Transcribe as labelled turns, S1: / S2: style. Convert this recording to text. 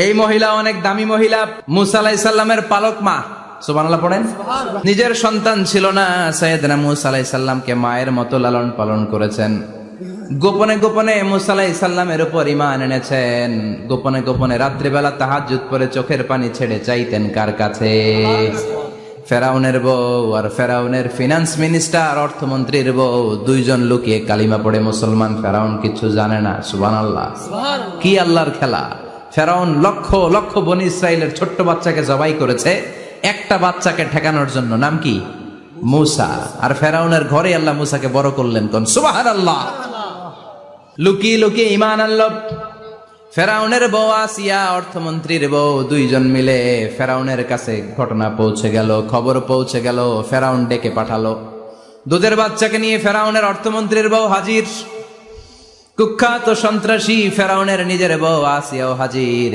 S1: এই মহিলা অনেক দামি মহিলা, মুসা আলাইহিস সালামের পালক মা। সুবহানাল্লাহ পড়েন। নিজের সন্তান ছিল না, সাইয়েদনা মুসা আলাইহিস সালামকে মায়ের মতো লালন পালন করেছেন। গোপনে গোপনে মুসা আলাইহিস সালামের উপর ঈমান এনেছেন। গোপনে গোপনে রাত্রিবেলা তাহাজ্জুদ পড়ে চোখের পানি ছেড়ে চাইতেন কার কাছে? ফেরাউনের বউ আর ফেরাউনের ফিনান্স মিনিস্টার, অর্থমন্ত্রীর বউ, দুইজন লুকিয়ে কালিমা পড়ে মুসলমান। ফেরাউন কিছু জানে না। সুবহানাল্লাহ। কি আল্লাহর খেলা! ফেরাউন লক্ষ লক্ষ বনি ইসরাইলের ছোট্ট বাচ্চাকে জবাই করেছে একটা বাচ্চাকে ঠেকানোর জন্য। নাম কি? মুসা। আর ফেরাউনের ঘরে আল্লাহ মুসাকে বড় করলেন। কোন সুবহানাল্লাহ! লুকিয়ে লুকিয়ে ঈমান আনলো। ফেরাউনের বউ আসিয়া, অর্থমন্ত্রীর বউ, দুইজন মিলে ফেরাউনের কাছে ঘটনা পৌঁছে গেল, খবর পৌঁছে গেল। ফেরাউন ডেকে পাঠালো। দুধের বাচ্চাকে নিয়ে ফেরাউনের অর্থমন্ত্রীর বউ হাজির। কুখ্যাত সন্ত্রাসী ফেরাউনের নিজের বউ আসিয়াও হাজির।